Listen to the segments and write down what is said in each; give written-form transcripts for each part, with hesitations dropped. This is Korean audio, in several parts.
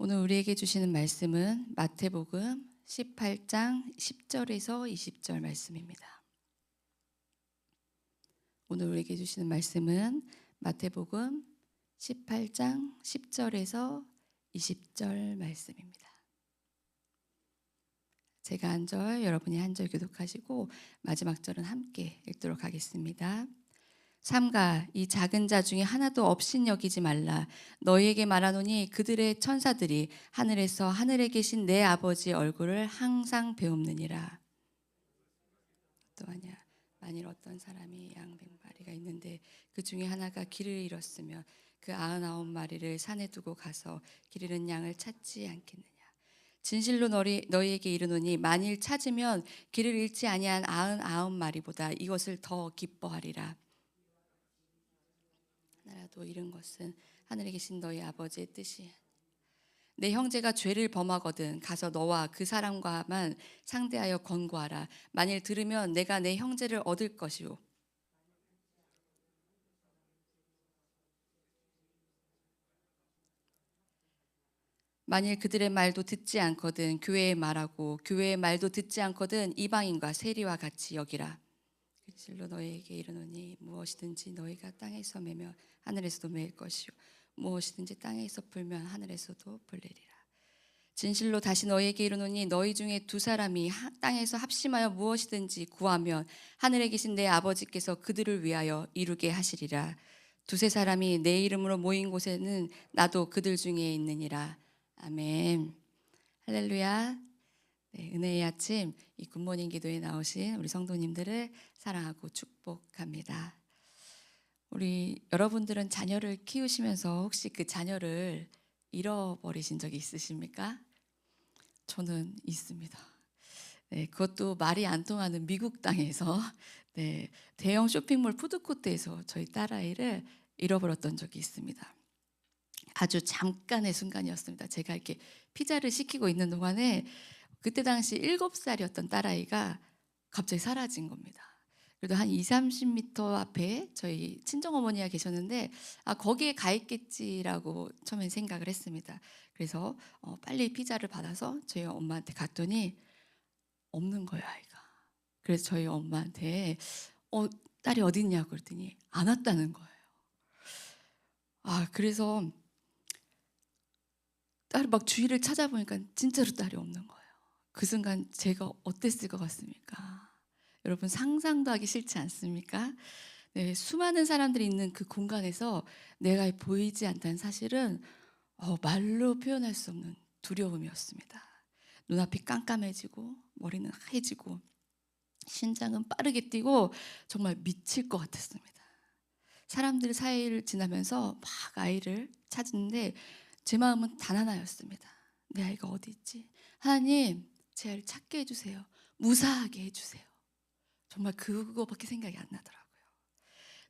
오늘 우리에게 주시는 말씀은 마태복음 18장 10절에서 20절 말씀입니다. 오늘 우리에게 주시는 말씀은 마태복음 18장 10절에서 20절 말씀입니다. 제가 한 절, 여러분이 한 절 교독하시고 마지막 절은 함께 읽도록 하겠습니다. 삼가 이 작은 자 중에 하나도 없인 여기지 말라. 너희에게 말하노니 그들의 천사들이 하늘에서 하늘에 계신 내 아버지 얼굴을 항상 배움느니라. 또하냐 만일 어떤 사람이 양 100마리가 있는데 그 중에 하나가 길을 잃었으면 그 99마리를 산에 두고 가서 길 잃은 양을 찾지 않겠느냐. 진실로 너희에게 이르노니 만일 찾으면 길을 잃지 아니한 99마리보다 이것을 더 기뻐하리라. 하나라도 잃은 것은 하늘에 계신 너희 아버지의 뜻이. 내 형제가 죄를 범하거든 가서 너와 그 사람과만 상대하여 권고하라. 만일 들으면 내가 내 형제를 얻을 것이요 만일 그들의 말도 듣지 않거든 교회의 말하고 교회의 말도 듣지 않거든 이방인과 세리와 같이 여기라. 진실로 너희에게 이르노니 무엇이든지 너희가 땅에서 매면 하늘에서도 매일 것이요 무엇이든지 땅에서 풀면 하늘에서도 풀리리라. 진실로 다시 너희에게 이르노니 너희 중에 두 사람이 땅에서 합심하여 무엇이든지 구하면 하늘에 계신 내 아버지께서 그들을 위하여 이루게 하시리라. 두세 사람이 내 이름으로 모인 곳에는 나도 그들 중에 있느니라. 아멘. 할렐루야. 네, 은혜의 아침 이 굿모닝 기도에 나오신 우리 성도님들을 사랑하고 축복합니다. 우리 여러분들은 자녀를 키우시면서 혹시 그 자녀를 잃어버리신 적이 있으십니까? 저는 있습니다. 네, 그것도 말이 안 통하는 미국 땅에서 네, 대형 쇼핑몰 푸드코트에서 저희 딸아이를 잃어버렸던 적이 있습니다. 아주 잠깐의 순간이었습니다. 제가 이렇게 피자를 시키고 있는 동안에 그때 당시 7살이었던 딸아이가 갑자기 사라진 겁니다. 그래도 한 20-30m 앞에 저희 친정어머니가 계셨는데 거기에 가 있겠지라고 처음엔 생각을 했습니다. 그래서 빨리 피자를 받아서 저희 엄마한테 갔더니 없는 거예요, 아이가. 그래서 저희 엄마한테 딸이 어디 있냐고 그랬더니 안 왔다는 거예요. 그래서 딸을 막 주위를 찾아보니까 진짜로 딸이 없는 거예요. 그 순간 제가 어땠을 것 같습니까? 여러분 상상도 하기 싫지 않습니까? 네, 수많은 사람들이 있는 그 공간에서 내가 보이지 않다는 사실은 말로 표현할 수 없는 두려움이었습니다. 눈앞이 깜깜해지고 머리는 하얘지고 심장은 빠르게 뛰고 정말 미칠 것 같았습니다. 사람들 사이를 지나면서 막 아이를 찾는데 제 마음은 단 하나였습니다. 내 아이가 어디 있지? 하나님, 제 아이를 찾게 해주세요. 무사하게 해주세요. 정말 그거밖에 생각이 안 나더라고요.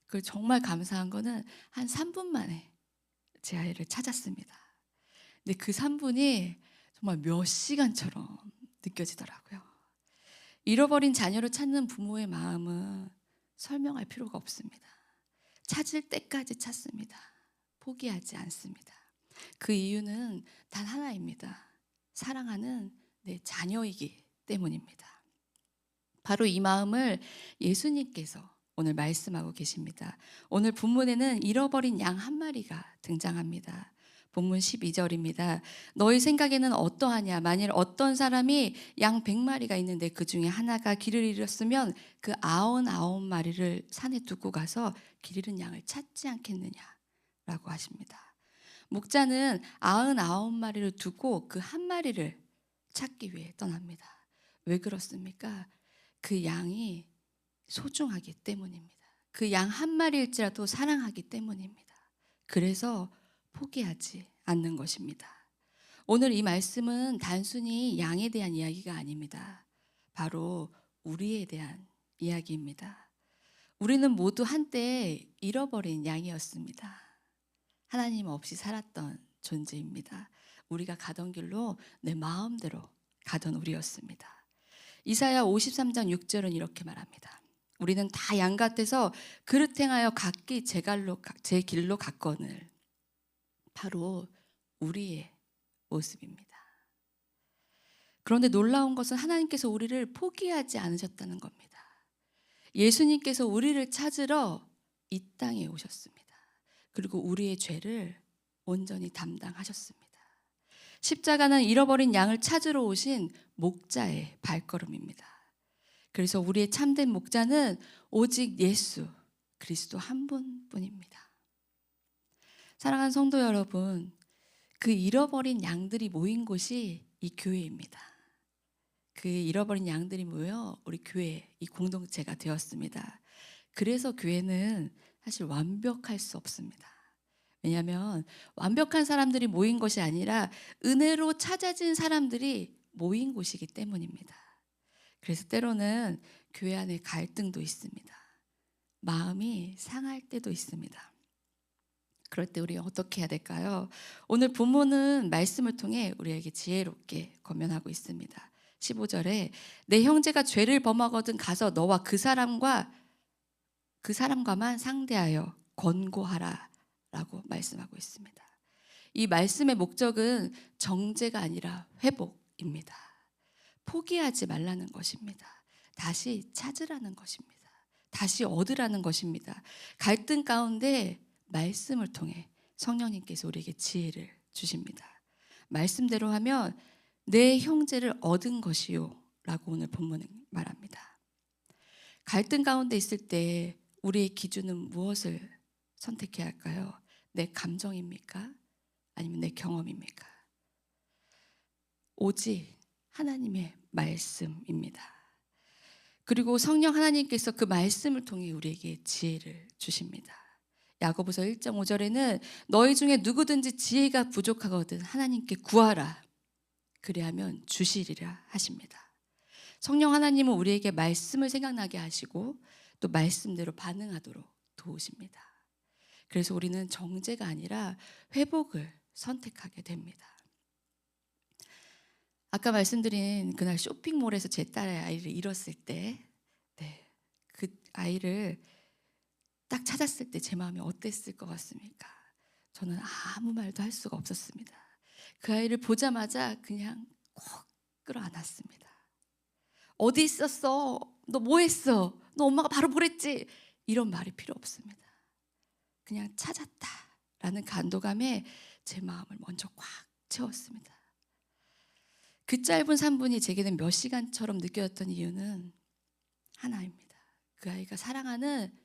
그 정말 감사한 거는 한 3분 만에 제 아이를 찾았습니다. 근데 그 3분이 정말 몇 시간처럼 느껴지더라고요. 잃어버린 자녀를 찾는 부모의 마음은 설명할 필요가 없습니다. 찾을 때까지 찾습니다. 포기하지 않습니다. 그 이유는 단 하나입니다. 사랑하는 내 자녀이기 때문입니다. 바로 이 마음을 예수님께서 오늘 말씀하고 계십니다. 오늘 본문에는 잃어버린 양 한 마리가 등장합니다. 본문 12절입니다. 너희 생각에는 어떠하냐? 만일 어떤 사람이 양 100마리가 있는데 그 중에 하나가 길을 잃었으면 그 99마리를 산에 두고 가서 길 잃은 양을 찾지 않겠느냐라고 하십니다. 목자는 99마리를 두고 그 한 마리를 찾기 위해 떠납니다. 왜 그렇습니까? 그 양이 소중하기 때문입니다. 그 양 한 마리일지라도 사랑하기 때문입니다. 그래서 포기하지 않는 것입니다. 오늘 이 말씀은 단순히 양에 대한 이야기가 아닙니다. 바로 우리에 대한 이야기입니다. 우리는 모두 한때 잃어버린 양이었습니다. 하나님 없이 살았던 존재입니다. 우리가 가던 길로 내 마음대로 가던 우리였습니다. 이사야 53장 6절은 이렇게 말합니다. 우리는 다 양 같아서 그릇 행하여 각기 제 길로 갔거늘. 바로 우리의 모습입니다. 그런데 놀라운 것은 하나님께서 우리를 포기하지 않으셨다는 겁니다. 예수님께서 우리를 찾으러 이 땅에 오셨습니다. 그리고 우리의 죄를 온전히 담당하셨습니다. 십자가는 잃어버린 양을 찾으러 오신 목자의 발걸음입니다. 그래서 우리의 참된 목자는 오직 예수 그리스도 한 분뿐입니다. 사랑하는 성도 여러분, 그 잃어버린 양들이 모인 곳이 이 교회입니다. 그 잃어버린 양들이 모여 우리 교회, 이 공동체가 되었습니다. 그래서 교회는 사실 완벽할 수 없습니다. 왜냐하면 완벽한 사람들이 모인 것이 아니라 은혜로 찾아진 사람들이 모인 곳이기 때문입니다. 그래서 때로는 교회 안에 갈등도 있습니다. 마음이 상할 때도 있습니다. 그럴 때 우리 어떻게 해야 될까요? 오늘 본문은 말씀을 통해 우리에게 지혜롭게 권면하고 있습니다. 15절에 내 형제가 죄를 범하거든 가서 너와 그 사람과만 상대하여 권고하라 라고 말씀하고 있습니다. 이 말씀의 목적은 정죄가 아니라 회복입니다. 포기하지 말라는 것입니다. 다시 찾으라는 것입니다. 다시 얻으라는 것입니다. 갈등 가운데 말씀을 통해 성령님께서 우리에게 지혜를 주십니다. 말씀대로 하면 내 형제를 얻은 것이요 라고 오늘 본문은 말합니다. 갈등 가운데 있을 때 우리의 기준은 무엇을 선택해야 할까요? 내 감정입니까? 아니면 내 경험입니까? 오직 하나님의 말씀입니다. 그리고 성령 하나님께서 그 말씀을 통해 우리에게 지혜를 주십니다. 야고보서 1장 5절에는 너희 중에 누구든지 지혜가 부족하거든 하나님께 구하라. 그리하면 주시리라 하십니다. 성령 하나님은 우리에게 말씀을 생각나게 하시고 또 말씀대로 반응하도록 도우십니다. 그래서 우리는 정죄가 아니라 회복을 선택하게 됩니다. 아까 말씀드린 그날 쇼핑몰에서 제 딸의 아이를 잃었을 때, 그 아이를 딱 찾았을 때 제 마음이 어땠을 것 같습니까? 저는 아무 말도 할 수가 없었습니다. 그 아이를 보자마자 그냥 꼭 끌어안았습니다. 어디 있었어? 너 뭐 했어? 너 엄마가 바로 보랬지? 이런 말이 필요 없습니다. 그냥 찾았다라는 간도감에 제 마음을 먼저 꽉 채웠습니다. 그 짧은 3분이 제게는 몇 시간처럼 느껴졌던 이유는 하나입니다. 그 아이가 사랑하는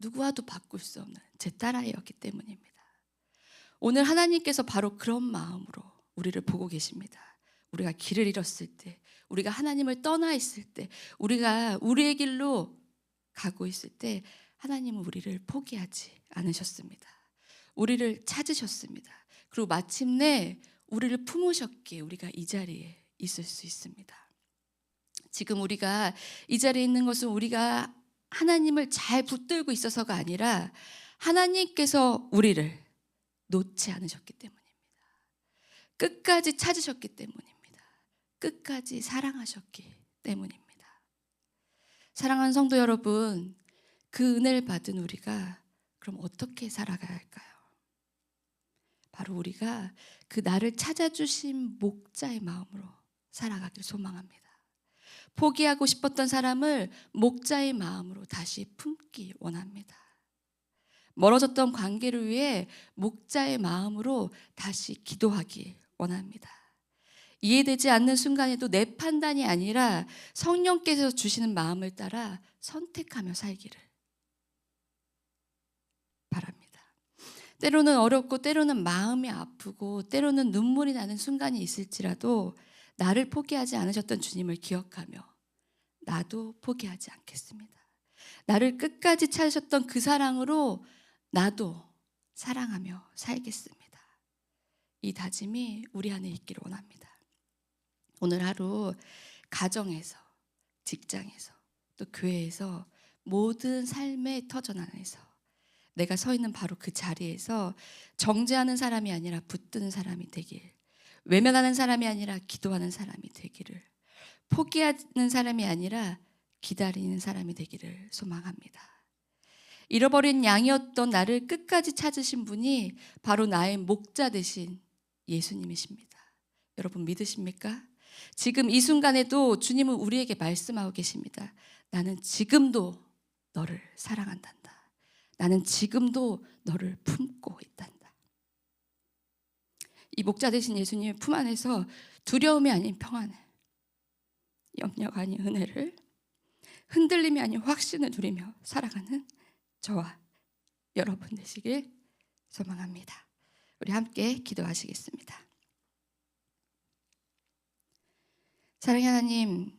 누구와도 바꿀 수 없는 제 딸아이였기 때문입니다. 오늘 하나님께서 바로 그런 마음으로 우리를 보고 계십니다. 우리가 길을 잃었을 때, 우리가 하나님을 떠나 있을 때, 우리가 우리의 길로 가고 있을 때 하나님은 우리를 포기하지 않으셨습니다. 우리를 찾으셨습니다. 그리고 마침내 우리를 품으셨기에 우리가 이 자리에 있을 수 있습니다. 지금 우리가 이 자리에 있는 것은 우리가 하나님을 잘 붙들고 있어서가 아니라 하나님께서 우리를 놓지 않으셨기 때문입니다. 끝까지 찾으셨기 때문입니다. 끝까지 사랑하셨기 때문입니다. 사랑하는 성도 여러분, 그 은혜를 받은 우리가 그럼 어떻게 살아가야 할까요? 바로 우리가 그 나를 찾아주신 목자의 마음으로 살아가길 소망합니다. 포기하고 싶었던 사람을 목자의 마음으로 다시 품기 원합니다. 멀어졌던 관계를 위해 목자의 마음으로 다시 기도하기 원합니다. 이해되지 않는 순간에도 내 판단이 아니라 성령께서 주시는 마음을 따라 선택하며 살기를 바랍니다. 때로는 어렵고 때로는 마음이 아프고 때로는 눈물이 나는 순간이 있을지라도 나를 포기하지 않으셨던 주님을 기억하며 나도 포기하지 않겠습니다. 나를 끝까지 찾으셨던 그 사랑으로 나도 사랑하며 살겠습니다. 이 다짐이 우리 안에 있기를 원합니다. 오늘 하루 가정에서, 직장에서, 또 교회에서 모든 삶의 터전 안에서 내가 서 있는 바로 그 자리에서 정죄하는 사람이 아니라 붙드는 사람이 되길, 외면하는 사람이 아니라 기도하는 사람이 되기를, 포기하는 사람이 아니라 기다리는 사람이 되기를 소망합니다. 잃어버린 양이었던 나를 끝까지 찾으신 분이 바로 나의 목자 되신 예수님이십니다. 여러분 믿으십니까? 지금 이 순간에도 주님은 우리에게 말씀하고 계십니다. 나는 지금도 너를 사랑한단다. 나는 지금도 너를 품고 있단다. 이 목자 되신 예수님의 품 안에서 두려움이 아닌 평안을, 염려가 아닌 은혜를, 흔들림이 아닌 확신을 누리며 살아가는 저와 여러분 되시길 소망합니다. 우리 함께 기도하시겠습니다. 사랑의 하나님,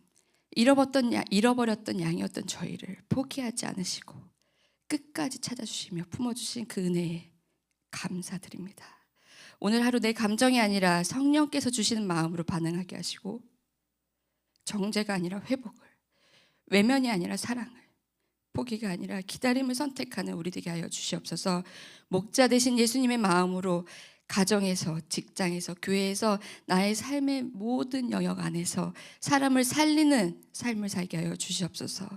잃어버렸던 양이었던 저희를 포기하지 않으시고 끝까지 찾아주시며 품어주신 그 은혜에 감사드립니다. 오늘 하루 내 감정이 아니라 성령께서 주시는 마음으로 반응하게 하시고, 정죄가 아니라 회복을, 외면이 아니라 사랑을, 포기가 아니라 기다림을 선택하는 우리 되게 하여 주시옵소서. 목자 되신 예수님의 마음으로 가정에서, 직장에서, 교회에서, 나의 삶의 모든 영역 안에서 사람을 살리는 삶을 살게 하여 주시옵소서.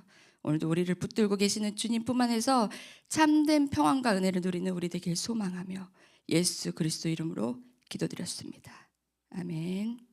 오늘도 우리를 붙들고 계시는 주님 품 안에서 참된 평안과 은혜를 누리는 우리 되길 소망하며 예수 그리스도 이름으로 기도드렸습니다. 아멘.